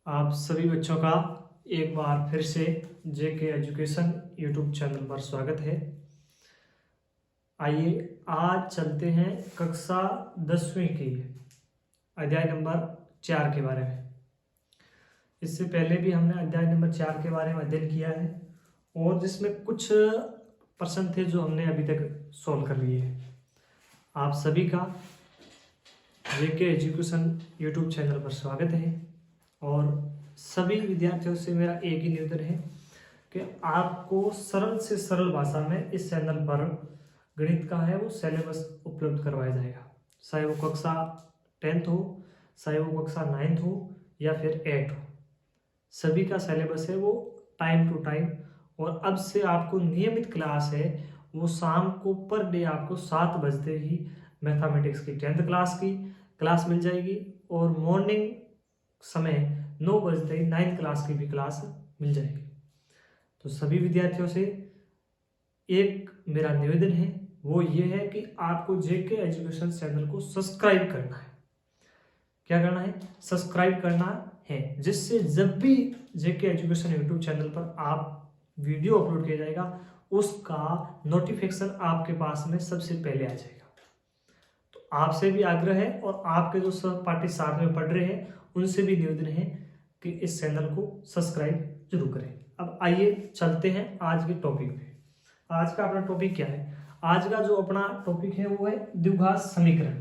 आप सभी बच्चों का एक बार फिर से जेके एजुकेशन यूट्यूब चैनल पर स्वागत है। आइए आज चलते हैं कक्षा 10वीं की अध्याय नंबर 4 के बारे में। इससे पहले भी हमने अध्याय नंबर 4 के बारे में अध्ययन किया है और जिसमें कुछ प्रश्न थे जो हमने अभी तक सॉल्व कर लिए हैं। आप सभी का जेके एजुकेशन यूट्यूब चैनल पर स्वागत है और सभी विद्यार्थियों से मेरा एक ही निवेदन है कि आपको सरल से सरल भाषा में इस चैनल पर गणित का है वो सिलेबस उपलब्ध करवाया जाएगा, चाहे वो कक्षा 10th हो, चाहे वो कक्षा 9th हो या फिर 8th हो। सभी का सिलेबस है वो टाइम टू टाइम। और अब से आपको नियमित क्लास है वो शाम को पर डे आपको 7 बजते ही मैथमेटिक्स की 10th क्लास की क्लास मिल जाएगी और मॉर्निंग समय 9 बजते ही 9th क्लास की भी क्लास मिल जाएगी। तो सभी विद्यार्थियों से एक मेरा निवेदन है वो ये है कि आपको जेके एजुकेशन चैनल को सब्सक्राइब करना है। क्या करना है? सब्सक्राइब करना है, जिससे जब भी जेके एजुकेशन यूट्यूब चैनल पर आप वीडियो अपलोड किया जाएगा उसका नोटिफिकेशन आपके पास में सबसे पहले आ जाएगा। तो आपसे भी आग्रह है और आपके जो सहपाठी साथ में पढ़ रहे हैं उनसे भी निवेदन है कि इस चैनल को सब्सक्राइब जरूर करें। अब आइए चलते हैं आज के टॉपिक पे। आज का अपना टॉपिक क्या है? आज का जो अपना टॉपिक है वो है द्विघात समीकरण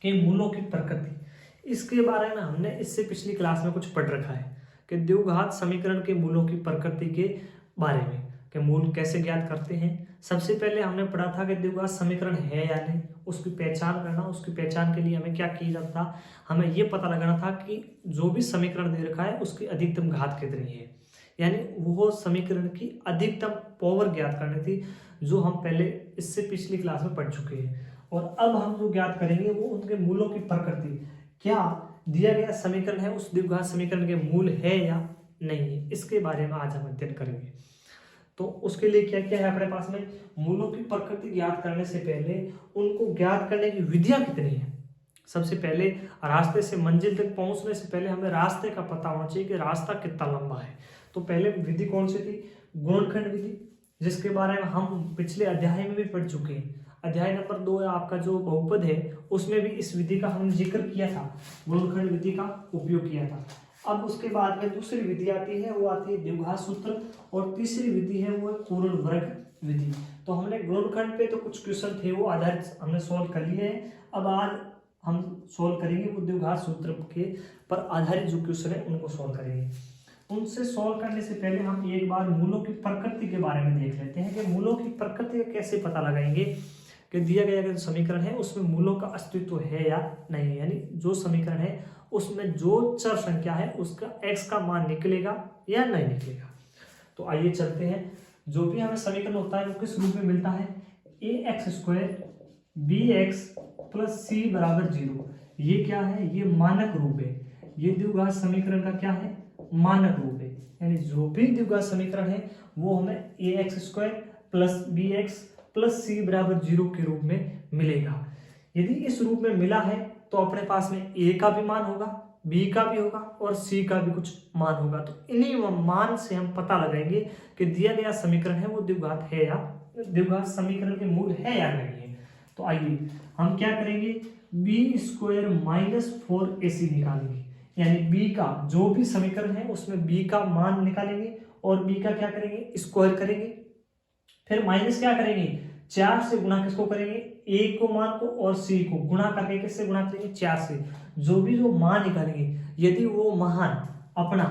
के मूलों की प्रकृति। इसके बारे में हमने इससे पिछली क्लास में कुछ पढ़ रखा है कि द्विघात समीकरण के मूलों की प्रकृति के बारे में, कि मूल कैसे ज्ञात करते हैं। सबसे पहले हमने पढ़ा था कि द्विघात समीकरण है या नहीं, उसकी पहचान करना। उसकी पहचान के लिए हमें क्या किया जाता था? हमें ये पता लगाना था कि जो भी समीकरण दे रखा है उसकी अधिकतम घात कितनी है, यानी वो समीकरण की अधिकतम पावर ज्ञात करनी थी, जो हम पहले इससे पिछली क्लास में पढ़ चुके हैं। और अब हम जो ज्ञात करेंगे वो उनके मूलों की प्रकृति, क्या दिया गया समीकरण है उस द्विघात समीकरण के मूल है या नहीं है, इसके बारे में आज हम अध्ययन करेंगे। तो उसके लिए क्या क्या है अपने पास में? मूलों की प्रकृति ज्ञात करने से पहले उनको ज्ञात करने की विधियां कितनी है। सबसे पहले रास्ते से मंजिल तक पहुंचने से पहले हमें रास्ते का पता होना चाहिए कि रास्ता कितना लंबा है। तो पहले विधि कौन सी थी? गुणनखंड विधि, जिसके बारे में हम पिछले अध्याय में भी पढ़ चुके हैं। अध्याय नंबर 2 आपका जो बहुपद है उसमें भी इस विधि का हमने जिक्र किया था, गुणनखंड विधि का उपयोग किया था। अब उसके बाद में दूसरी विधि आती है, वो आती है द्विघात सूत्र, और तीसरी विधि है वो है पूर्ण वर्ग विधि। तो हमने गुणनखंड पे तो कुछ क्वेश्चन थे वो आधारित हमने सोल्व कर लिए हैं। अब आज हम सोल्व करेंगे वो द्विघात सूत्र के पर आधारित जो क्वेश्चन है उनको सोल्व करेंगे। उनसे सोल्व करने से पहले हम एक बार मूलों की प्रकृति के बारे में देख लेते हैं कि मूलों की प्रकृति का कैसे पता लगाएंगे कि दिया गया जो समीकरण है उसमें मूलों का अस्तित्व है या नहीं, यानी जो समीकरण है उसमें जो चर संख्या है उसका x का मान निकलेगा या नहीं निकलेगा। तो आइए चलते हैं। जो भी हमें समीकरण होता है वो किस रूप में मिलता है? ax² bx + c = 0। ये क्या है? ये मानक रूप है। ये द्विघात समीकरण का क्या है? मानक रूप है। यानी जो भी द्विघात समीकरण है वो हमें ax² + bx + c = 0 के रूप में मिलेगा। यदि इस रूप में मिला है तो अपने पास में a का भी मान होगा, b का भी होगा और c का भी कुछ मान होगा। तो इन्हीं मान से हम पता लगाएंगे कि दिया गया समीकरण है वो द्विघात है या द्विघात समीकरण के मूल है या नहीं है। तो आइए हम क्या करेंगे? b² - 4ac निकालेंगे, यानी b का जो भी समीकरण है उसमें b का मान निकालेंगे और b का क्या करेंगे? स्क्वायर करेंगे। फिर माइनस क्या करेंगे? 4 से गुणा किसको करेंगे? a को मान को, और c को गुणा करके किससे गुणा करेंगे? 4 से। जो भी जो मान निकालेंगे यदि वो मान अपना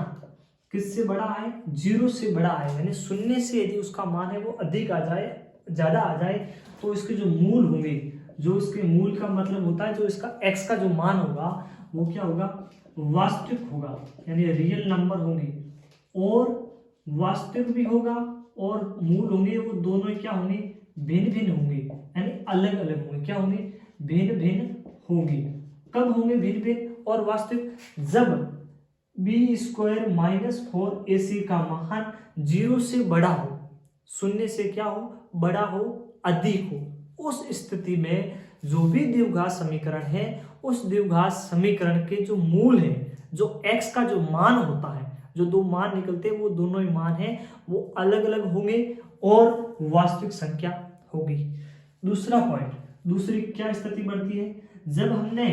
किससे बड़ा है? 0 से बड़ा है, यानी शून्य से यदि उसका मान है वो अधिक आ जाए, ज्यादा आ जाए, तो इसके जो मूल होंगे, जो इसके मूल का मतलब होता है जो इसका x का जो मान होगा वो क्या होगा? वास्तविक होगा, यानी रियल नंबर होंगे, और वास्तविक भी होगा और मूल होंगे वो दोनों क्या होंगे? भिन्न भिन्न होंगे, यानी अलग अलग होंगे। क्या होंगे? भिन्न भिन्न होंगे। कब होंगे भिन्न भिन्न और वास्तविक? जब b² - 4ac का मान 0 से बड़ा हो, शून्य से क्या हो? बड़ा हो, अधिक हो। उस स्थिति में जो भी द्विघात समीकरण है उस द्विघात समीकरण के जो मूल है जो x का जो मान होता है, जो दो मान निकलते हैं वो दोनों ही मान हैं वो अलग अलग होंगे और वास्तविक संख्या होगी। दूसरा पॉइंट, दूसरी क्या स्थिति बनती है, जब हमने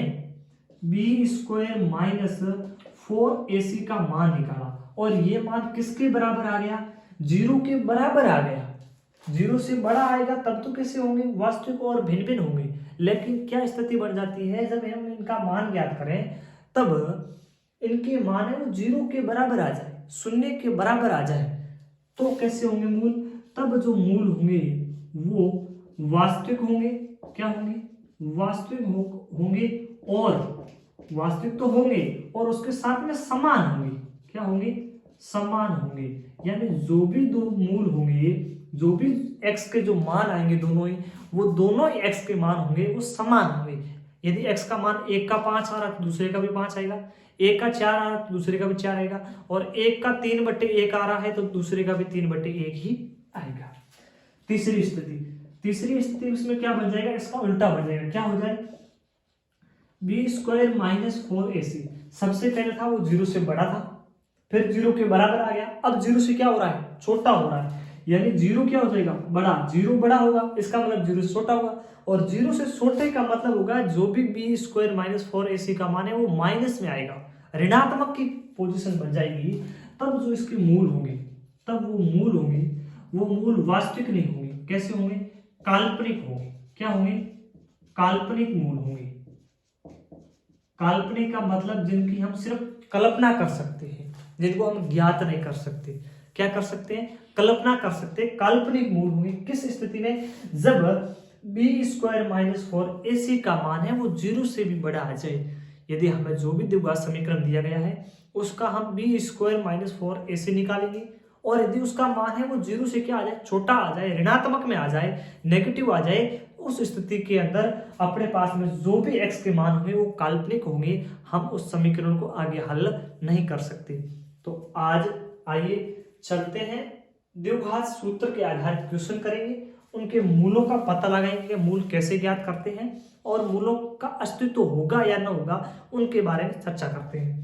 बी स्क्वायर माइनस 4ac का मान निकाला और ये मान किसके बराबर आ गया, 0 के बराबर आ गया। 0 से बड़ा आएगा तब तो कैसे होंगे, वास्तविक और भिन्न भिन्न होंगे। लेकिन क्या स्थिति बन जाती है, जब हम इनका मान ज्ञात करें तब इनके मान है वो 0 के बराबर आ जाए, 0 के बराबर आ जाए, तो कैसे होंगे मूल, तब जो मूल होंगे वो वास्तविक होंगे। क्या होंगे, वास्तविक होंगे और वास्तविक तो होंगे और उसके साथ में समान होंगे। क्या होंगे, समान होंगे। यानी जो भी दो मूल होंगे, जो भी x के जो मान आएंगे दोनों ही, वो दोनों ही x के मान होंगे वो समान होंगे। यदि x का मान 1 का 5 आ रहा तो दूसरे का भी 5 आएगा, 1 का 4 आ रहा तो दूसरे का भी 4 आएगा, और 1 का 3/1 आ रहा है तो दूसरे का भी 3/1 ही आएगा। तीसरी स्थिति उसमें क्या बन जाएगा, इसका उल्टा बन जाएगा। क्या हो जाए, बी स्क्वायर माइनस 4ac, सबसे पहले था वो 0 से बड़ा था, फिर 0 के बराबर आ गया, अब 0 से क्या हो रहा है, छोटा हो रहा है। यानी 0 क्या हो जाएगा, बड़ा, 0 बड़ा होगा, इसका मतलब 0 से छोटा होगा, और 0 से छोटे का मतलब होगा जो भी बी स्क्वायर माइनस 4ac का मान है वो माइनस में आएगा, ऋणात्मक की पोजीशन बन जाएगी। तब जो इसके मूल होंगे, तब वो मूल वास्तविक नहीं होंगे, कैसे होंगे, काल्पनिक होंगे। क्या होंगे, काल्पनिक मूल होंगे। काल्पनिक का मतलब जिनकी हम सिर्फ कल्पना कर सकते हैं, जिनको हम ज्ञात नहीं कर सकते। क्या कर सकते हैं, कल्पना कर सकते हैं, काल्पनिक मूल होंगे। किस स्थिति में, जब बी स्क्वायर माइनस 4ac का मान है वो 0 से भी बड़ा आ जाए। यदि हमें जो भी द्विघात समीकरण दिया गया है उसका हम बी स्क्वायर माइनस 4ac निकालेंगे, और यदि उसका मान है वो 0 से क्या आ जाए, छोटा आ जाए, ऋणात्मक में आ जाए, नेगेटिव आ जाए, उस स्थिति के अंदर अपने पास में जो भी x के मान होंगे वो काल्पनिक होंगे, हम उस समीकरण को आगे हल नहीं कर सकते। तो आज आइए चलते हैं, द्विघात सूत्र के आधार पर क्वेश्चन करेंगे, उनके मूलों का पता लगाएंगे, मूल कैसे ज्ञात करते हैं और मूलों का अस्तित्व होगा या न होगा उनके बारे में चर्चा करते हैं।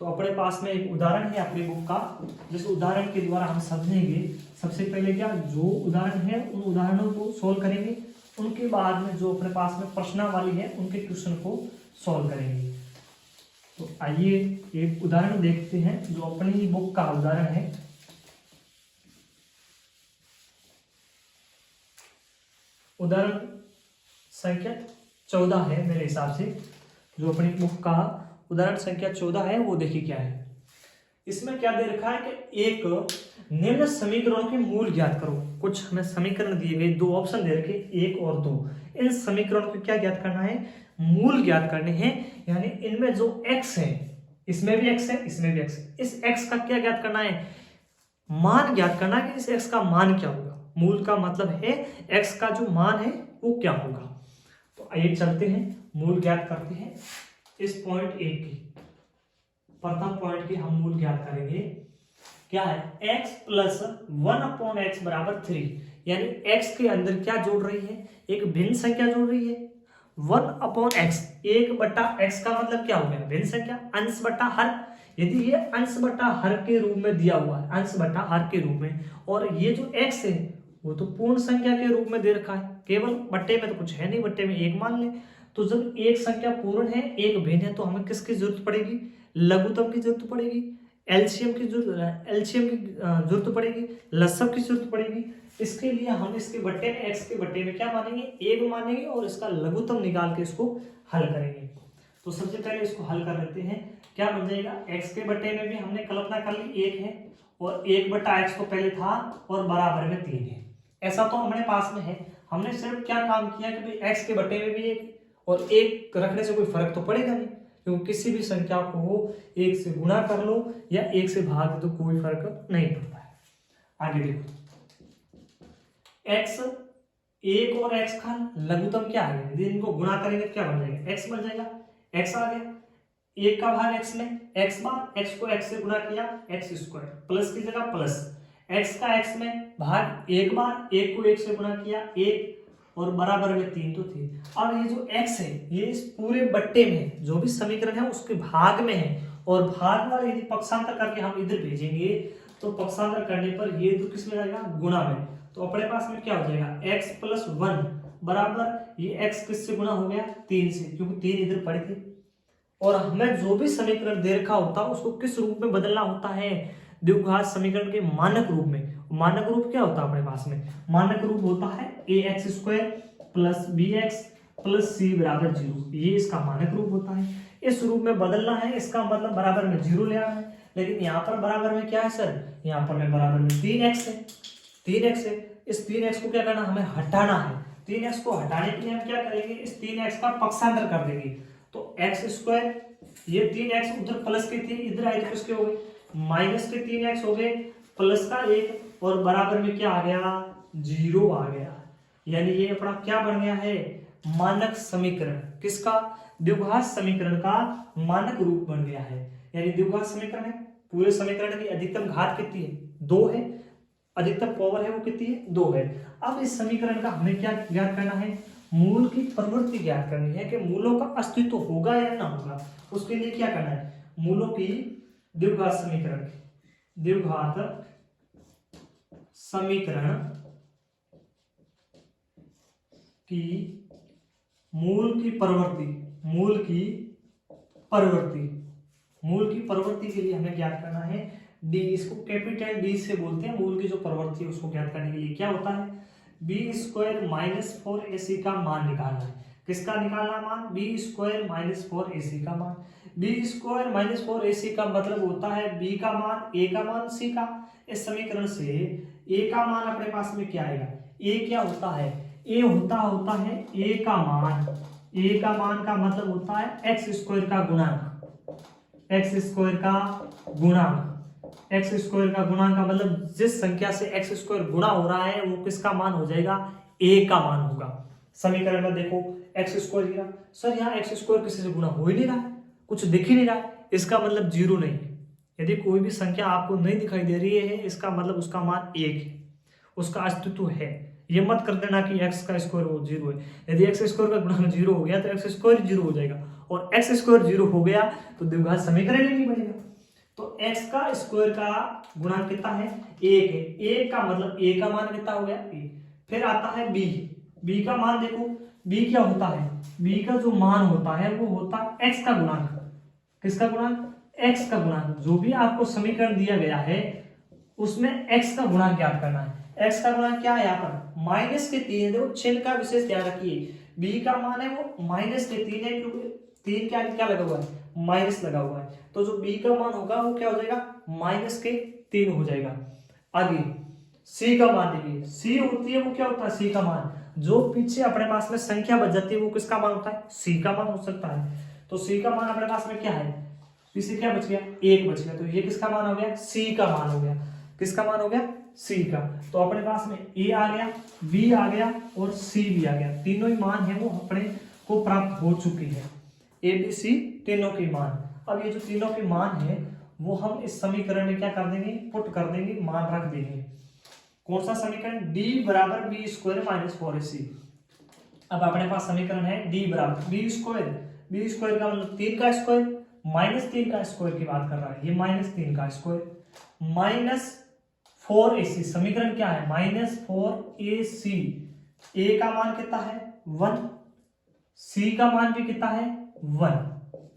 तो अपने पास में एक उदाहरण है अपनी बुक का, जिस उदाहरण के द्वारा हम समझेंगे। सबसे पहले क्या, जो उदाहरण है उन उदाहरणों को सोल्व करेंगे, उनके बाद में जो अपने पास में प्रश्नावली है उनके क्वेश्चन को सॉल्व करेंगे। तो आइए एक उदाहरण देखते हैं जो अपनी बुक का उदाहरण है। उदाहरण संख्या 14 है मेरे हिसाब से, जो अपनी बुक का उदाहरण संख्या 14 है वो देखिए क्या है। इसमें क्या दे रखा है कि एक निम्न समीकरणों के मूल ज्ञात करो। कुछ हमें समीकरण दिए गए, दो ऑप्शन दे रखे, 1 और 2। इन समीकरणों को क्या ज्ञात करना है, मूल ज्ञात करने हैं। यानी इनमें जो x है, इसमें भी x है, इसमें भी x है, इस x का क्या ज्ञात करना है, मान ज्ञात करना है कि इस x का मान क्या होगा। मूल का मतलब है x का जो मान है वो क्या होगा। तो आइए चलते हैं, मूल ज्ञात करते हैं। इस पॉइंट 1 की, प्रथम पॉइंट की हम मूल ज्ञात करेंगे। क्या है, x प्लस 1/x बराबर 3। यानी x के अंदर क्या जोड़ रही है, एक भिन्न संख्या जोड़ रही है। 1/x, 1/x का मतलब क्या हो गया, भिन्न संख्या, अंश बटा हर। यदि ये अंश बटा हर के रूप में दिया हुआ है, अंश बटा हर के रूप में, और ये जो x है वो तो पूर्ण संख्या के रूप में दे रखा है, केवल बट्टे में तो कुछ है नहीं, बट्टे में 1 मान ले। तो जब एक संख्या पूर्ण है, एक भिन्न है, तो हमें किसकी जरूरत पड़ेगी, लघुत्तम की जरूरत पड़ेगी, एलसीएम की जरूरत पड़ेगी, लसब की जरूरत पड़ेगी। इसके लिए हम इसके बट्टे में, x के बट्टे में क्या मानेंगे, 1 मानेंगे, और इसका लघुत्तम निकाल के इसको हल करेंगे। तो सबसे पहले इसको हल कर लेते हैं। क्या बन जाएगा, x के बट्टे में भी हमने कल्पना कर ली 1 है, और 1/x तो पहले था और बराबर में 3 है, ऐसा तो हमारे पास में है। हमने सिर्फ क्या काम किया कि भाई x के बट्टे में भी 1 और 1 रखने से कोई फर्क तो पड़ेगा नहीं, क्योंकि किसी भी संख्या को 1 से गुणा कर लो या 1 से भाग दो, कोई फर्क नहीं पड़ता है। आगे देखो, x 1 और x का लघुत्तम क्या है, यदि इनको गुणा करेंगे तो क्या बन जाएगा, x बन जाएगा, x आ गया, 1 का भाग x में, x बार, x को x से गुणा किया, x स्क्वायर, प्लस की जगह प्लस, x का x में भाग 1 बार, 1 को 1 से गुणा किया, 1, और बराबर में 3 तो थे। अब ये जो x है ये इस पूरे बट्टे में जो भी समीकरण है उसके भाग में है, और भाग वाले यदि पक्षांतर करके हम इधर भेजेंगे तो पक्षांतर करने पर ये तो किस में जाएगा, गुणा में। तो अपने पास में क्या हो जाएगा, x प्लस 1 बराबर ये x किससे गुणा हो गया, 3 से, क्योंकि 3 इधर पड़े थे। और हमें जो भी समीकरण दे रखा होता है उसको किस रूप में बदलना होता है, द्विघात समीकरण के मानक रूप में। मानक रूप क्या होता है अपने पास में, मानक रूप होता है ax square plus bx plus c बराबर 0, ये इसका मानक रूप होता है। इस रूप में बदलना है, इसका मतलब बराबर में 0 ले आना है। लेकिन यहाँ पर बराबर में क्या है सर, यहाँ पर में बराबर में 3x है, 3x है। इस 3x को क्या करना, हमें हटाना है। 3x को हटाने के लिए हम क्या करेंगे, इस 3x का पक्षांतर कर देंगे। तो x स्क्वायर, ये 3x उधर प्लस के थे, इधर आए तो किसके हो गए, माइनस के 3x हो गए, प्लस का 1, और बराबर में क्या आ गया, 0 आ गया। यानी ये अपना क्या बन गया है, मानक समीकरण। किसका, द्विघात समीकरण का मानक रूप बन गया है। यानी द्विघात समीकरण है, पूरे समीकरण की अधिकतम घात कितनी है, 2 है, अधिकतम पावर है वो कितनी है, 2 है। अब इस समीकरण का हमें क्या ज्ञात करना है, मूल की प्रवृत्ति ज्ञात करनी है कि मूलों का अस्तित्व होगा या ना होगा। उसके लिए क्या करना है, मूलों की द्विघात समीकरण, द्विघात समीकरण की मूल की प्रवृत्ति, मूल की प्रवृत्ति, मूल की प्रवृत्ति के लिए हमें ज्ञात करना है डी, इसको कैपिटल डी से बोलते हैं। मूल की जो प्रवृत्ति है उसको ज्ञात करने के लिए क्या होता है, बी स्क्वायर माइनस 4ac का मान निकालना है। किसका निकालना मान, बी स्क्वायर माइनस 4ac का मान। बी स्क्वायर माइनस 4ac का मतलब होता है बी का मान, ए का मान, सी का। इस समीकरण से ए का मान अपने पास में क्या आएगा, ए क्या होता है, ए होता है ए का मान। ए का मान का मतलब होता है एक्स स्क्वायर का गुणांक, एक्स स्क्वायर का गुणांक। एक्स स्क्वायर का गुणांक का मतलब जिस संख्या से एक्स स्क्वायर गुणा हो रहा है वो किसका मान हो जाएगा, ए का मान होगा। समीकरण में देखो एक्स स्क्वायर दिया, सर यहाँ एक्स स्क्वायर किसी से गुणा हो ही नहीं रहा है, कुछ दिख ही नहीं रहा है, इसका मतलब 0 नहीं है। यदि कोई भी संख्या आपको नहीं दिखाई दे रही है, इसका मतलब उसका मान 1 है, उसका अस्तित्व है। ये मत कर देना कि x का स्क्वायर वो 0 है। यदि x स्क्वायर का गुणांक 0 हो गया तो x स्क्वायर 0 हो जाएगा, और x स्क्वायर 0 हो गया तो द्विघात समीकरण ही नहीं बनेगा। तो x का स्क्वायर का गुणांक कितना है, 1 है। 1 का मतलब a का मान कितना हो गया, a। फिर आता है b, b का मान देखो, b क्या होता है, b का जो मान होता है वो होता है x का गुणांक। किसका गुणांक, x का गुणांक। जो भी आपको समीकरण दिया गया है उसमें x का गुणांक ज्ञात करना है। x का गुणांक क्या है, यहाँ पर माइनस के 3। देखो चिन्ह का विशेष ध्यान रखिए, b का मान है वो माइनस के 3 है, क्योंकि 3 क्या क्या लगा हुआ है, माइनस लगा हुआ है। तो जो b का मान होगा वो क्या हो जाएगा, माइनस के 3 हो जाएगा। आगे c का मान देखिए, c होती है वो क्या होता है, c का मान। जो पीछे अपने पास में संख्या बच जाती है वो किसका मान होता है, c का मान हो सकता है। तो c का मान अपने पास में क्या है, पीछे क्या बच गया, 1 बच गया। तो ये किसका मान हो गया, c का मान हो गया। किसका मान हो गया, c का। तो अपने पास में a आ गया, b आ गया और c भी आ गया। तीनों ही मान है वो अपने को प्राप्त हो चुकी है, a b c तीनों के मान। अब ये जो तीनों के मान है वो हम इस समीकरण में क्या कर देंगे, पुट कर देंगे, मान रख देंगे। कौन सा समीकरण, d बराबर बी स्क्वायर माइनस 4ac। अब अपने पास समीकरण है d बराबर बी स्क्वायर, बी स्क्वायर का मतलब 3 का स्क्वायर, माइनस 3 का स्क्वायर की बात कर रहा है, ये माइनस 3 का स्क्वायर माइनस 4ac। समीकरण क्या है, माइनस 4ac। a का मान कितना है, 1, c का मान भी कितना है, 1,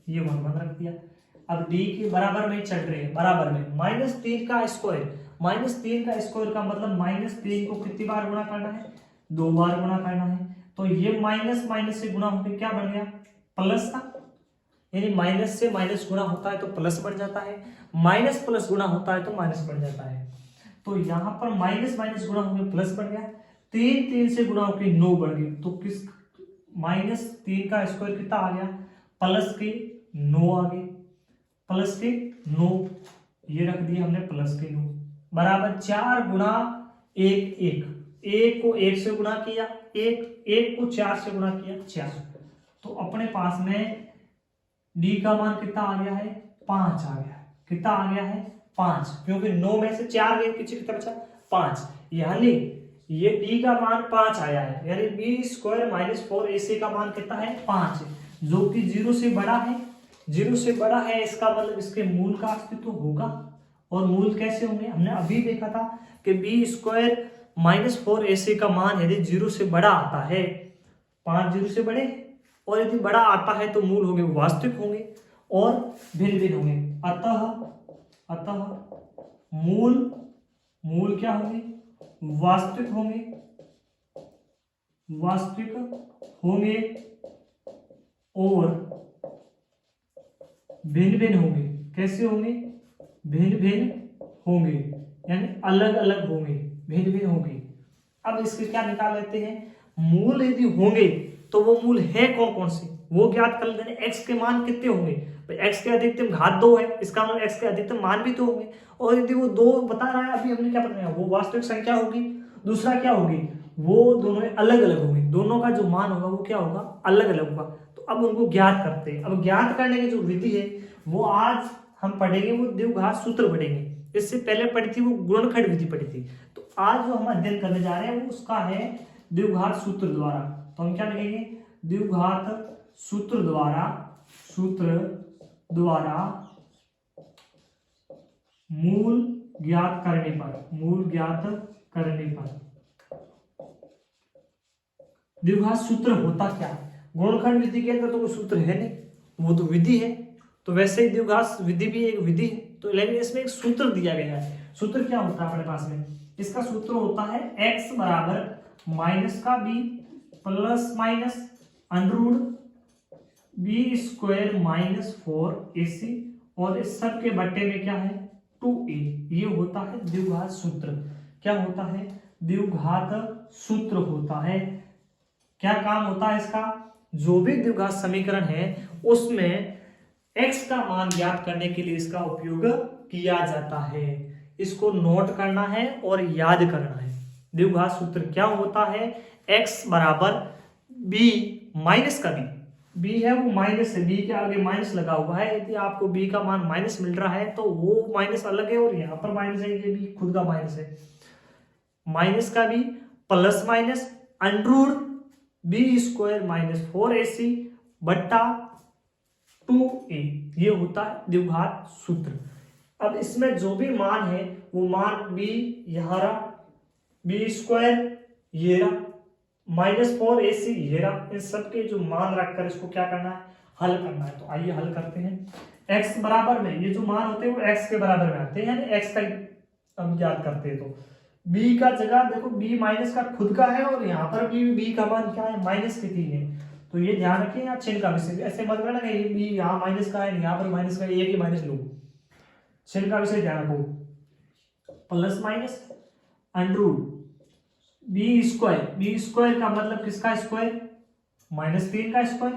ये 1 रख दिया। अब d के बराबर में चल रहे हैं, बराबर में माइनस 3 का स्क्वायर। माइनस 3 का स्क्वायर का मतलब माइनस 3 को कितनी बार गुणा करना है, 2 बार गुणा करना है। तो ये माइनस माइनस से गुणा होकर क्या बन गया, प्लस का। यानी माइनस से माइनस गुणा होता है तो प्लस बढ़ जाता है, माइनस प्लस गुणा होता है तो माइनस बढ़ जाता है। तो यहाँ पर माइनस माइनस गुणा होकर प्लस बढ़ गया, 3 से गुणा होकर 9 बढ़ गई। तो किस, माइनस 3 का स्क्वायर कितना आ गया, प्लस के 9 आ गए, प्लस के 9, ये रख दिए हमने प्लस के 9 बराबर 4 गुणा 1 1। 1 को 1 से गुणा किया, 1 को 4 से गुणा किया, 4। तो अपने पास में d का मान कितना आ गया है, 5 आ गया। कितना आ गया है, 5, क्योंकि 9 में से 4 गए, पीछे कितना बचा, 5। यानी ये d का मान 5 आया है। यानी b स्क्वायर माइनस 4ac का मान कितना है, 5, जो कि 0 से बड़ा है 0 से बड़ा है इसका मतलब इसके मूल का अस्तित्व होगा। और मूल कैसे होंगे, हमने अभी देखा था कि बी स्क्वायर माइनस 4ac का मान यदि 0 से बड़ा आता है, 5 0 से बड़े, और यदि बड़ा आता है तो मूल होंगे वास्तविक होंगे और भिन्न भिन्न होंगे। अतः मूल क्या होंगे, वास्तविक होंगे और भिन्न भिन्न होंगे। कैसे होंगे, भिन्न भिन्न होंगे यानी अलग अलग होंगे, भिन्न भिन्न होंगे। अब इसके क्या निकाल लेते हैं, मूल यदि होंगे तो वो मूल है कौन कौन से, वो ज्ञात कर लेते हैं। एक्स के मान कितने होंगे, एक्स के अधिकतम घात 2 है, इसका मतलब एक्स के अधिकतम मान भी 2 होंगे। और यदि वो 2 बता रहा है, अभी हमने क्या बताया, वो वास्तविक संख्या होगी। दूसरा क्या होगी, वो दोनों अलग अलग होंगे, दोनों का जो मान होगा वो क्या होगा, अलग अलग होगा। तो अब उनको ज्ञात करते हैं। अब ज्ञात करने की जो विधि है वो आज हम पढ़ेंगे, वो द्विघात सूत्र पढ़ेंगे। इससे पहले पढ़ी थी वो गुणनखंड विधि पढ़ी थी। तो आज जो हम अध्ययन करने जा रहे हैं वो उसका है द्विघात सूत्र द्वारा। तो हम क्या लिखेंगे, द्विघात सूत्र द्वारा मूल ज्ञात करने पर द्विघात सूत्र होता क्या है। गुणनखंड विधि के अंदर तो कोई सूत्र है नहीं, वो तो विधि है। तो वैसे ही द्विघात विधि भी एक विधि है, तो लेकिन इसमें एक सूत्र दिया गया है। सूत्र क्या होता है अपने पास में, इसका सूत्र होता है x बराबर माइनस का b plus minus under root B square minus 4ac और इस सब के बट्टे में क्या है 2a। ये होता है द्विघात सूत्र। क्या होता है, द्विघात सूत्र होता है। क्या काम होता है इसका, जो भी द्विघात समीकरण है उसमें x का मान ज्ञात करने के लिए इसका उपयोग किया जाता है। इसको नोट करना है और याद करना है। द्विघात सूत्र क्या होता है, x बराबर b माइनस का b है वो माइनस है, b के आगे माइनस लगा हुआ है। यदि आपको b का मान माइनस मिल रहा है तो वो माइनस अलग है और यहाँ पर माइनस है, ये भी खुद का माइनस है। माइनस का b plus minus under root B square minus 4ac बट्टा 2a, ये होता है द्विघात सूत्र। अब इसमें जो भी मान है वो मान b यहाँ रहा, बी स्क्वायर ये रहा, माइनस 4ac ये रहा, इन सबके जो मान रखकर इसको क्या करना है, हल करना है। तो आइए हल करते हैं। x बराबर में ये जो मान होते हैं वो x के बराबर में आते हैं, यानी x का हम याद करते हैं। तो b का जगह देखो b माइनस का खुद का है और यहाँ पर भी b का मान क्या है, माइनस के 3 है। तो ये ध्यान रखिए, यहाँ चिन्ह का विषय ऐसे मत करना कि b यहाँ माइनस का है यहाँ पर माइनस का है, एक ही माइनस लो। चिन्ह का विषय ध्यान रखो, plus minus under root B square का मतलब किसका स्क्वायर, माइनस 3 का स्क्वायर,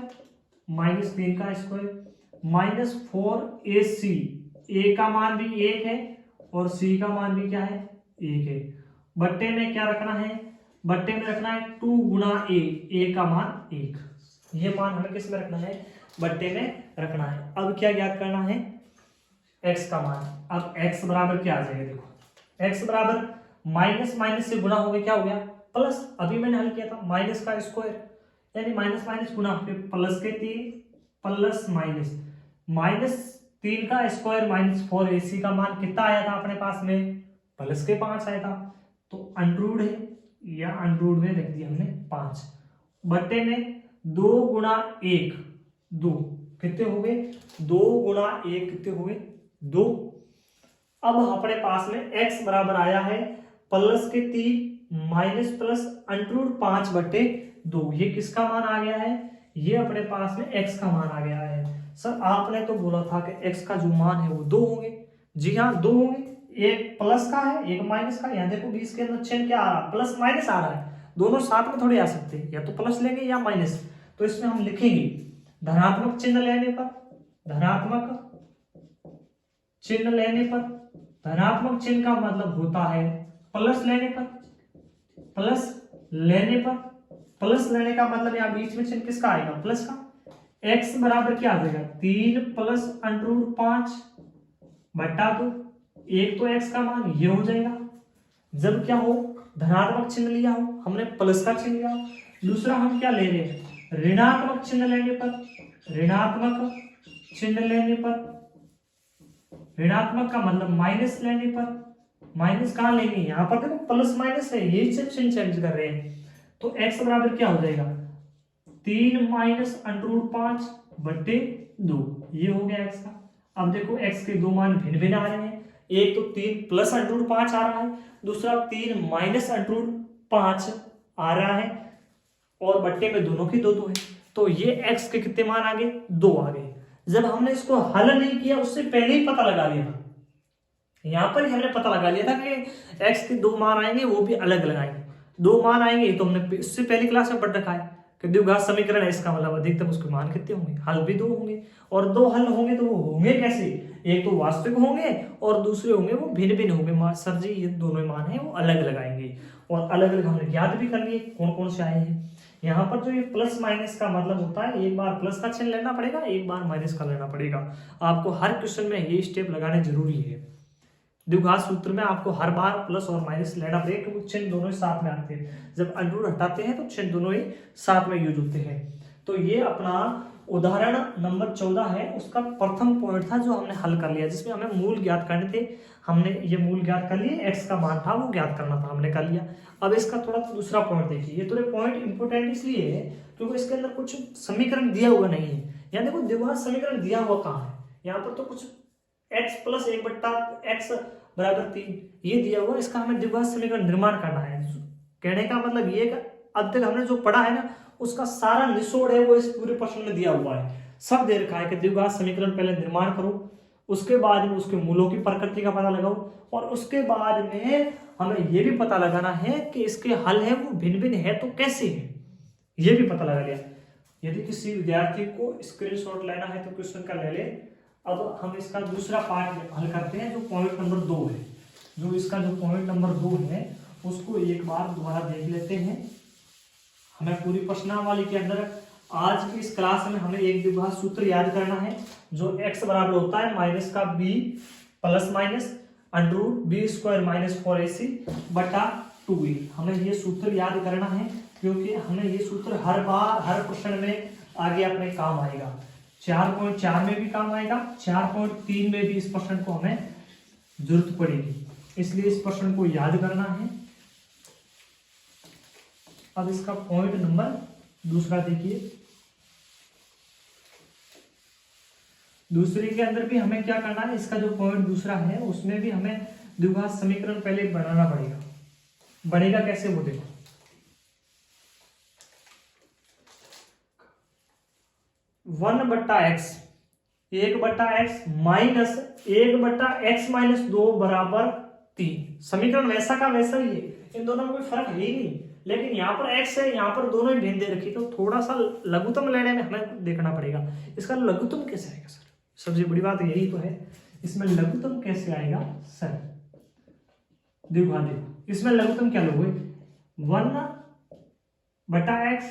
माइनस 4ac, a का मान भी 1 है और c का मान भी क्या है 1 है। बट्टे में क्या रखना है, बट्टे में रखना है 2 गुना a का मान 1। ये मान हमें किस में रखना है, बट्टे में रखना है। अब क्या ज्ञात करना है, x का मान। अब x बराबर क्या आ जाएगा, देखो x बराबर माइनस माइनस से गुना हो गया, क्या हो गया प्लस। अभी मैंने हल किया था माइनस का स्क्वायर यानी माइनस माइनस गुना, फिर प्लस के 3 प्लस माइनस 3 का स्क्वायर माइनस 4ac का मान कितना आया था अपने पास में, प्लस के 5 आया था। तो अंडररूट है या अंडररूट में रख दिया हमने 5, बट्टे में 2 गुना 1 2, कितने हो गए 2 गुना 1 कितने हो गए 2। अब अपने पास में x बराबर आया है प्लस के 3 माइनस प्लस अंडररूट 5 बट्टे 2। ये किसका मान आ गया है, ये अपने पास में x का मान आ गया है। सर आपने तो बोला था कि x का जो मान है वो 2 होंगे। जी हाँ 2 होंगे, एक प्लस का है एक माइनस का। यहाँ देखो 20 के अंदर चिन्ह क्या आ रहा है, प्लस माइनस आ रहा है। दोनों साथ में थोड़े आ सकते हैं, या तो प्लस लेंगे या माइनस। तो इसमें हम लिखेंगे धनात्मक चिन्ह लेने पर, धनात्मक चिन्ह लेने पर, धनात्मक चिन्ह का मतलब होता है प्लस लेने पर, प्लस लेने पर, प्लस लेने का मतलब यहाँ बीच में चिन्ह किसका आएगा, प्लस का। x बराबर क्या आ जाएगा 3 प्लस अंडररूट 5 बट्टा 2, एक तो x का मान ये हो जाएगा। जब क्या हो धनात्मक चिन्ह लिया हो, हमने प्लस का चिन्ह लिया हो। दूसरा हम क्या ले रहे हैं, ऋणात्मक चिन्ह लेने पर, ऋणात्मक चिन्ह लेने पर, ऋणात्मक का मतलब माइनस लेने पर, माइनस कहाँ लेंगे, यहाँ पर देखो प्लस माइनस है, यही से चिन्ह चेंज कर रहे हैं। तो x बराबर क्या हो जाएगा, 3 माइनस √5 बट्टे 2, ये हो गया x का। अब देखो x के दो मान भिन्न भिन्न आ रहे हैं, एक तो 3 प्लस √5 आ रहा है, दूसरा 3 माइनस √5 आ रहा है, और बट्टे में दोनों की 2 है। तो ये x के कितने मान आ गए, 2 आ गए। जब हमने इसको हल नहीं किया उससे पहले ही पता लगा लिया, यहां पर ही हमने पता लगा लिया था कि x के 2 मान आएंगे, वो भी अलग अलग आएंगे। 2 मान आएंगे तो हमने इससे पहली क्लास में पढ़ रखा है कि द्विघात समीकरण है, इसका मतलब अधिकतम उसके मान कितने होंगे, हल भी 2 होंगे। और 2 हल होंगे तो वो होंगे कैसे, एक तो वास्तविक होंगे और दूसरे होंगे वो भिन्न भिन्न होंगे। सर जी ये दोनों मान है वो अलग अलग आएंगे, और अलग अलग हमने याद भी कर लिए कौन कौन से आए हैं। यहाँ पर जो ये प्लस माइनस का मतलब होता है, एक बार प्लस का चिन्ह लेना पड़ेगा, एक बार माइनस का लेना पड़ेगा। आपको हर क्वेश्चन में ये स्टेप लगाने जरूरी है। द्विघात सूत्र में आपको हर बार प्लस और माइनस लेना पड़ेगा, क्योंकि चिन्ह दोनों ही साथ में आते हैं। जब अंडर हटाते हैं तो चिन्ह दोनों ही साथ में यूज होते हैं। तो ये अपना उदाहरण नंबर 14 है, उसका प्रथम पॉइंट था जो हमने हल कर लिया, जिसमें हमें मूल ज्ञात करने थे। हमने ये मूल ज्ञात कर लिए, x का मान था वो ज्ञात करना था, हमने कर लिया। अब इसका थोड़ा दूसरा पॉइंट देखिए, ये थोड़े पॉइंट इंपोर्टेंट इसलिए है क्योंकि इसके अंदर कुछ समीकरण दिया हुआ नहीं है। यहाँ देखो द्विघात समीकरण दिया हुआ कहाँ है, यहाँ पर तो कुछ x प्लस 1/x बराबर 3 ये दिया हुआ, इसका हमें द्विघात समीकरण निर्माण करना है। कहने का मतलब ये अब तक हमने जो पढ़ा है ना, उसका सारा निचोड़ है वो इस पूरे प्रश्न में दिया हुआ है। सब दे रखा है कि द्विघात समीकरण पहले निर्माण करो, उसके बाद में उसके मूलों की प्रकृति का पता लगाओ, और उसके बाद में हमें ये भी पता लगाना है कि इसके हल है वो भिन्न भिन्न है तो कैसे है, ये भी पता लगा लिया। यदि किसी विद्यार्थी को स्क्रीनशॉट लेना है तो क्वेश्चन का ले ले। अब हम इसका दूसरा पार्ट हल करते हैं, जो पॉइंट नंबर 2 है। जो इसका जो पॉइंट नंबर 2 है उसको एक बार दोबारा देख लेते हैं। हमें पूरी प्रश्नावली के अंदर आज की इस क्लास में हमें एक द्विघात सूत्र याद करना है, जो x बराबर होता है माइनस का b plus minus √b² - 4ac बटा 2a। हमें ये सूत्र याद करना है, क्योंकि हमें ये सूत्र हर बार हर प्रश्न में आगे अपने काम आएगा। 4.4 में भी काम आएगा, 4.3 में भी इस प्रश्न को हमें जरूरत पड़ेगी, इसलिए इस प्रश्न को याद करना है। अब इसका पॉइंट नंबर दूसरा देखिए, दूसरे के अंदर भी हमें क्या करना है, इसका जो पॉइंट दूसरा है उसमें भी हमें द्विघात समीकरण पहले बनाना पड़ेगा। बनेगा कैसे वो देखो, 1/x 1/x माइनस 1/x - 2 बराबर 3। समीकरण वैसा का वैसा ही है, इन दोनों में कोई फर्क है ही नहीं, लेकिन यहाँ पर x है, यहाँ पर दोनों ही भिन्न दे रखी, तो थोड़ा सा लघुत्तम लेने में हमें देखना पड़ेगा। इसका लघुत्तम कैसे आएगा सर, सबसे बड़ी बात यही तो है, इसमें लघुत्तम कैसे आएगा सर। देखो इसमें लघुत्तम क्या लोगे, 1/x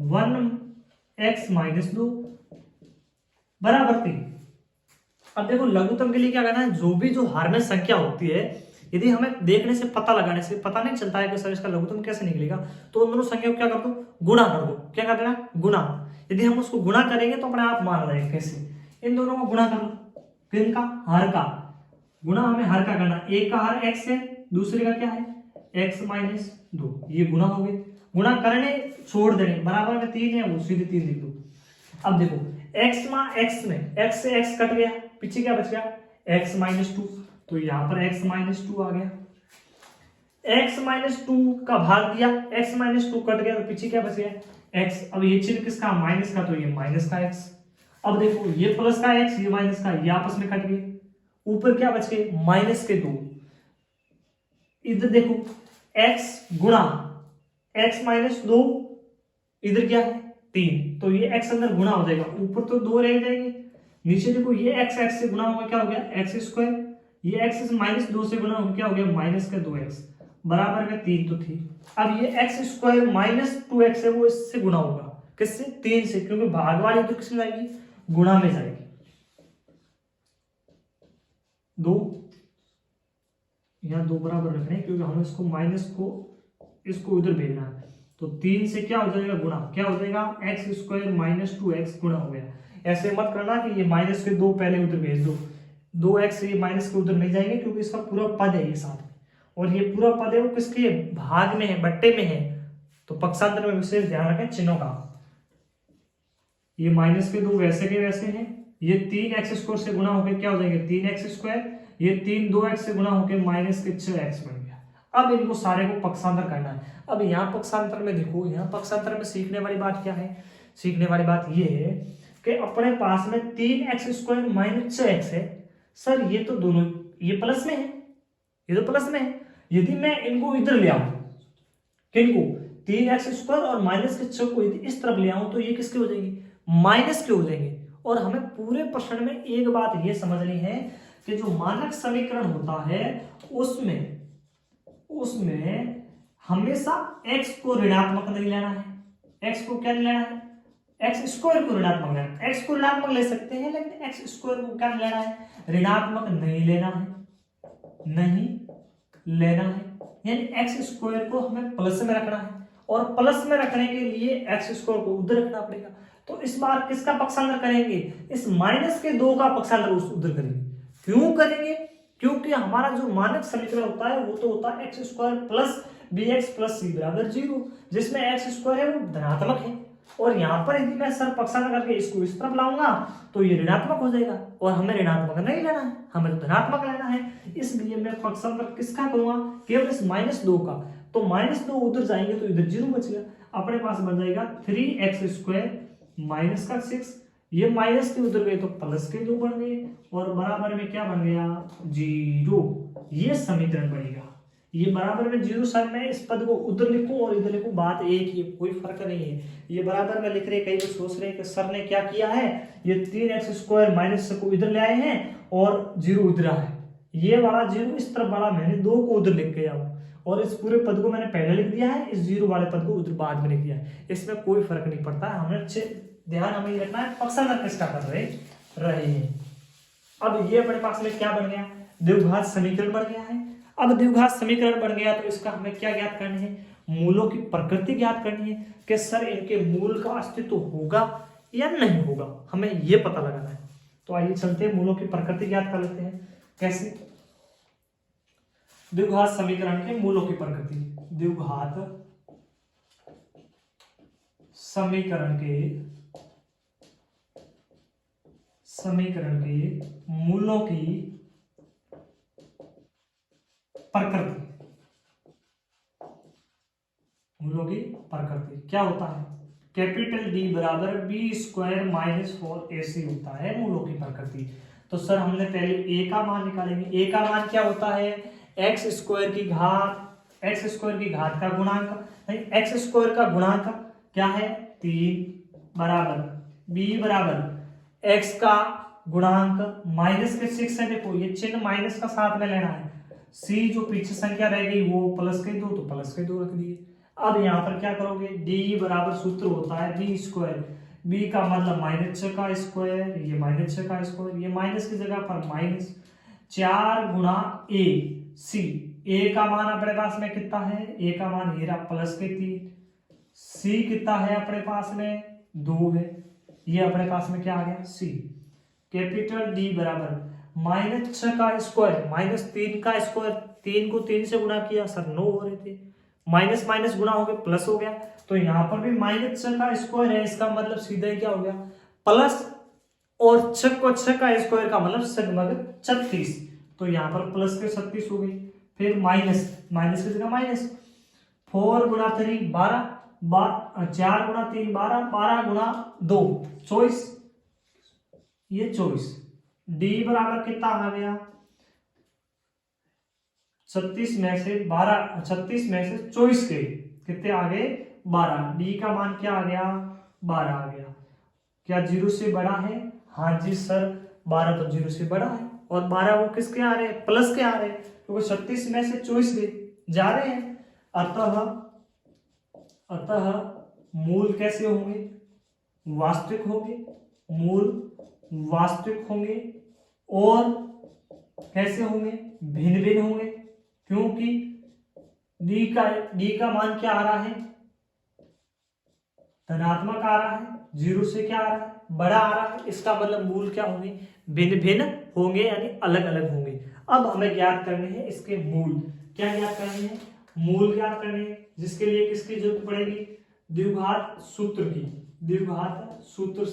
1x - 2 बराबर 3। अब देखो लघुत्तम के लिए क्या करना है, जो भी जो हर में संख्या होती है, यदि हमें देखने से पता लगाने से पता नहीं चलता है कि सर इसका लघुत्तम कैसे निकलेगा, तो उन दोनों संख्या को क्या कर दो, गुणा कर दो। क्या कर देना, गुणा। यदि हम उसको गुणा करेंगे तो अपने आप मान रहे कैसे, इन दोनों को गुणा कर लो, किनका, हर का गुणा, हमें हर का करना, एक का हर x है, दूसरे का क्या है x - 2, ये गुणा हो गए। गुणा करने छोड़ देने, बराबर में 3 है वो सीधे 3 लिख दो। अब देखो x में x से x कट गया, पीछे क्या बच गया x - 2, तो यहाँ पर x - 2 आ गया। x - 2 का भाग दिया, x - 2 कट गया तो पीछे क्या बच गया x। अब ये चिन्ह किसका, माइनस का, तो ये माइनस का x। अब देखो ये प्लस का x, ये माइनस का, ये आपस में कट गए, ऊपर क्या बच गए -2। इधर देखो x गुणा x - 2, इधर क्या है 3, तो ये x अंदर गुणा हो जाएगा, ऊपर तो 2 रह जाएंगे, नीचे देखो ये x से गुणा होगा, क्या हो गया x², ये x से -2 से गुणा होगा, क्या हो गया -2x बराबर में 3 तो थी। अब ये x² - 2x है वो इससे गुणा होगा, किससे, 3 से, क्योंकि भाग वाली तो किसमें जाएगी, गुणा में जाएगी। 2 यहाँ 2 बराबर रखने, क्योंकि हमें इसको माइनस को इसको उधर भेजना है, तो 3 से क्या हो जाएगा गुणा, क्या हो जाएगा x² - 2x गुणा हो गया। ऐसे मत करना कि ये माइनस के 2 पहले उधर भेज दो, 2x ये माइनस के उधर नहीं जाएंगे क्योंकि इसका पूरा पद है ये साथ में, और ये पूरा पद है वो किसके भाग में है, बट्टे में है। तो पक्षांतर में विशेष ध्यान रखें चिन्हों का। ये माइनस के 2 वैसे के वैसे हैं, ये 3x² से गुणा होकर क्या हो जाएंगे 3x², ये 3 2x से गुणा होकर माइनस के 6x बन गया। अब इनको सारे को पक्षांतर करना है। अब यहाँ पक्षांतर में देखो, यहाँ पक्षांतर में सीखने वाली बात क्या है, सीखने वाली बात ये है कि अपने पास में 3x² माइनस 6x है। सर ये तो दोनों ये प्लस में है, ये तो प्लस में है। यदि मैं इनको इधर ले आऊं, किनको 3x² और माइनस के 6 को यदि इस तरफ ले आऊं तो ये किसके हो जाएंगे, माइनस के हो जाएंगे। और हमें पूरे प्रश्न में एक बात ये समझनी है कि जो मानक समीकरण होता है उसमें हमेशा x को ऋणात्मक नहीं लेना है, x को क्या नहीं लेना है, x² को ऋणात्मक लेना है। x को ऋणात्मक ले सकते हैं लेकिन x² को क्या लेना है, ऋणात्मक नहीं लेना है, नहीं लेना है। यानी x² को हमें प्लस में रखना है, और प्लस में रखने के लिए x² को उधर रखना पड़ेगा। तो इस बार किसका पक्षांतर करेंगे, इस माइनस के 2 का पक्षांतर उधर करेंगे। क्यों करेंगे, क्योंकि हमारा जो मानक समीकरण होता है वो तो होता है x² plus bx plus c बराबर 0, जिसमें x² है वो धनात्मक है। और यहाँ पर यदि मैं सर पक्षांतर करके इसको इस तरफ लाऊंगा तो ये ऋणात्मक हो जाएगा, और हमें ऋणात्मक नहीं लेना है, हमें तो धनात्मक लेना है। इसलिए मैं पक्षांतर किसका करूंगा, केवल इस -2 का। तो -2 उधर जाएंगे तो इधर 0 बच गया। अपने पास बन जाएगा 3x² माइनस का 6, ये माइनस के उधर गए तो प्लस के 2 बन गए, और बराबर में क्या बन गया 0। ये समीकरण बनेगा। ये बराबर में 0 सर मैं इस पद को उधर लिखूं और इधर लिखूं, बात एक ही, कोई फर्क नहीं है। ये बराबर में लिख रहे, कई लोग सोच रहे हैं कि सर ने क्या किया है, ये 3x² माइनस को इधर ले आए हैं और 0 उधर है। ये वाला 0 इस तरफ बड़ा, मैंने 2 को उधर लिख के आऊं, और इस पूरे पद को मैंने पहले लिख दिया है, इस 0 वाले पद को उधर बाद में लिख दिया है। इसमें कोई फर्क नहीं पड़ता है। हमें अच्छे ध्यान हमें रखना है पक्षांतर किसका कर रहे हैं। अब ये अपने पास में क्या बन गया, द्विघात समीकरण बन गया है। अब द्विघात समीकरण बन गया तो इसका हमें क्या ज्ञात करनी है, मूलों की प्रकृति ज्ञात करनी है कि सर इनके मूल का अस्तित्व होगा या नहीं होगा, हमें ये पता लगाना है। तो आइए चलते हैं मूलों की प्रकृति ज्ञात कर लेते हैं। कैसे, द्विघात समीकरण के मूलों की प्रकृति। द्विघात समीकरण के मूलों की प्रकृति। मूलों की प्रकृति क्या होता है, कैपिटल D बराबर b² माइनस 4ac होता है मूलों की प्रकृति। तो सर हमने पहले a का मान निकालेंगे। a का मान क्या होता है, x² की घात का गुणांक, x² का गुणांक क्या है 3 बराबर b बराबर x का गुणांक माइनस के 6 है। देखो ये चिन्ह माइनस का साथ में लेना है, c जो पीछे संख्या रह गई वो प्लस के 2 तो प्लस के 2 रख दिए। अब यहाँ पर क्या करोगे, d बराबर सूत्र होता है b², b का मतलब -6 का स्क्वायर, ये -6 का स्क्वायर, ये माइनस की जगह पर माइनस 4 गुणा a c। a का मान अपने पास में कितना है, a का मान हीरा प्लस के 3, c कितना है अपने पास में 2 है, ये अपने पास में क्या आ गया c। कैपिटल D बराबर -6 का स्क्वायर -3 का स्क्वायर, 3 को 3 से गुणा किया सर 9 हो रहे थे, माइनस माइनस गुणा हो गया प्लस हो गया। तो यहाँ पर भी -6 का स्क्वायर है, इसका मतलब सीधा ही क्या हो गया प्लस, और 6 को 6 का स्क्वायर का मतलब सगमग 36, तो यहाँ पर प्लस के 36 हो गई। फिर माइनस की जगह माइनस 4 गुणा 3 12, 4 गुणा 3 12, 12 गुणा 2 24, ये 24। D बराबर कितना आ गया 36 में से 24 के कितने आ गए 12। D का मान क्या आ गया 12 आ गया। क्या 0 से बड़ा है, हाँ जी सर 12 तो 0 से बड़ा है, और 12 वो किसके आ रहे हैं प्लस के आ रहे हैं, क्योंकि 36 में से 24 जा रहे हैं। अतः मूल कैसे होंगे, वास्तविक होंगे, मूल वास्तविक होंगे, और कैसे होंगे भिन्न भिन्न होंगे, क्योंकि D का मान क्या आ रहा है धनात्मक आ रहा है, 0 से क्या आ रहा है बड़ा आ रहा है, इसका मतलब मूल क्या होंगे, भिन्न भिन्न होंगे यानी अलग अलग होंगे। अब हमें ज्ञात करने हैं इसके मूल। क्या ज्ञात करने हैं, मूल ज्ञात करने हैं, जिसके लिए किसकी जरूरत पड़ेगी, द्विघात सूत्र की। द्विघात सूत्र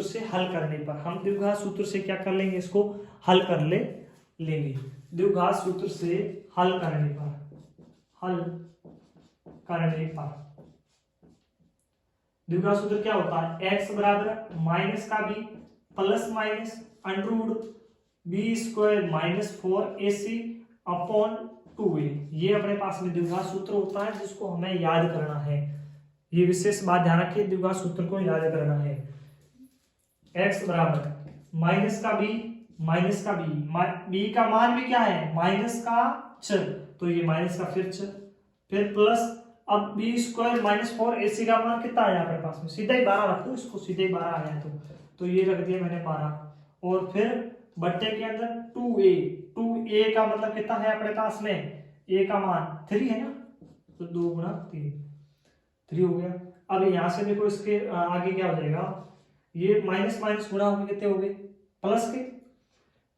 से हल करने पर हम द्विघात सूत्र से क्या कर लेंगे, इसको हल कर लेंगे। द्विघात सूत्र से हल करने पर द्विघात सूत्र क्या होता है, x बराबर माइनस का b plus minus under root B square minus 4ac upon 2a। ये अपने पास में द्विघात सूत्र होता है जिसको हमें याद करना है। ये विशेष बात ध्यान रखिए, द्विघात सूत्र को याद करना है। x बराबर माइनस का b b का मान भी क्या है, माइनस का चर, तो ये माइनस का फिर प्लस, अब बी स्क्वायर माइनस 4ac का मान कितना आया अपने पास में, सीधा ही 12 रख दो इसको, सीधे ही 12 आया तो ये रख दिया मैंने 12, और फिर बट्टे के अंदर 2a का मतलब कितना है अपने पास में, a का मान 3 है ना, तो 2 गुना 3 हो गया। अब यहां से देखो इसके आगे क्या हो जाएगा, ये माइनस माइनस गुना हो गए, कितने हो गए, प्लस के,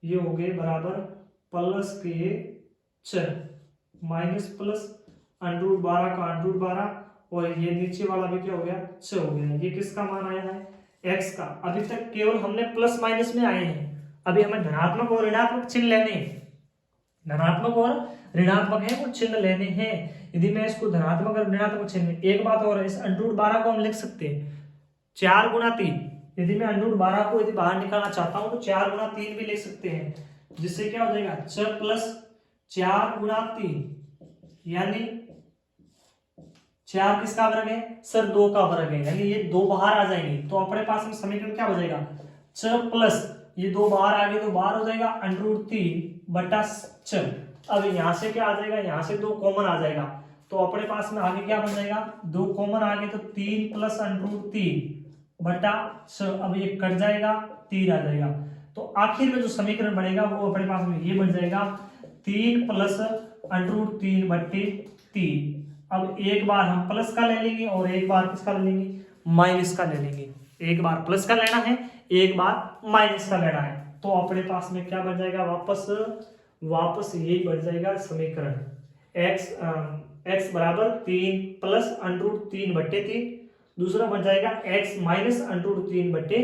ये हो गए बराबर प्लस के चर, माइनस प्लस अंडरूट 12 का अंडरूट 12, और ये नीचे वाला भी क्या हो गया, छ हो गया। ये किसका मान आया है, x का। अभी तक केवल हमने प्लस माइनस में आए हैं, अभी हमें धनात्मक और ऋणात्मक चिन्ह लेने हैं। धनात्मक और ऋणात्मक है वो चिन्ह लेने हैं। यदि मैं इसको धनात्मक और ऋणात्मक चिन्ह, एक बात और है, इस अंडरूट 12 को हम लिख सकते हैं 4 गुना 3। यदि मैं अंडरूट 12 को यदि बाहर निकालना चाहता हूं तो 4 गुना 3 भी लिख सकते हैं, जिससे क्या हो जाएगा, 4 प्लस 4 गुना 3, यानी 4 किसका वर्ग है सर, 2 का वर्ग है, यानी ये 2 बाहर आ जाएंगे, तो अपने पास में समीकरण क्या हो जाएगा, 4 प्लस ये 2 बाहर आ गए तो बाहर हो जाएगा अंडरूट 3 बटा 4। अब यहाँ से क्या आ जाएगा, यहाँ से 2 कॉमन आ जाएगा, तो अपने पास में आगे क्या बन जाएगा, 2 कॉमन आ गए तो 3 प्लस अंडरूट 3 बटा 6। अब ये कट जाएगा, 3 आ जाएगा, तो आखिर में जो समीकरण बनेगा वो अपने पास में ये बन जाएगा 3 प्लस अंडरूट 3 बट्टे 3। अब एक बार हम प्लस का ले लेंगे और एक बार किसका ले लेंगे, माइनस का ले लेंगे। एक बार प्लस का लेना है, एक बार माइनस का लेना है, तो अपने पास में क्या बन जाएगा, वापस यही बन जाएगा समीकरण, x बराबर 3 प्लस अंडरूट 3 बट्टे 3, दूसरा बन जाएगा x माइनस अंडरूट 3 बट्टे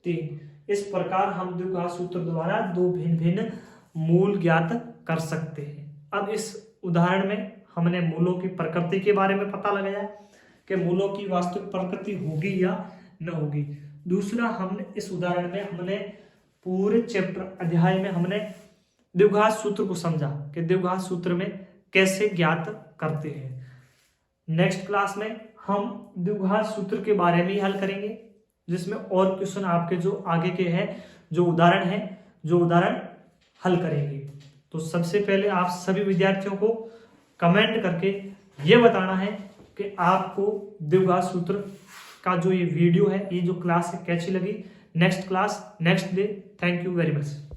3। इस प्रकार हम द्विघात सूत्र द्वारा दो भिन्न भिन्न मूल ज्ञात कर सकते हैं। अब इस उदाहरण में हमने मूलों की प्रकृति के बारे में पता लगाया कि मूलों की वास्तविक प्रकृति होगी या न होगी। दूसरा, हमने इस उदाहरण में हमने पूरे चैप्टर अध्याय में हमने द्विघात सूत्र को समझा कि द्विघात सूत्र में कैसे ज्ञात करते हैं। नेक्स्ट क्लास में हम द्विघात सूत्र के बारे में ही हल करेंगे, जिसमें और क्वेश्चन आपके जो आगे के हैं, जो उदाहरण हल करेंगे। तो सबसे पहले आप सभी विद्यार्थियों को कमेंट करके ये बताना है कि आपको द्विघात सूत्र का जो ये वीडियो है, ये जो क्लास है कैसी लगी। Next class next day. Thank you very much.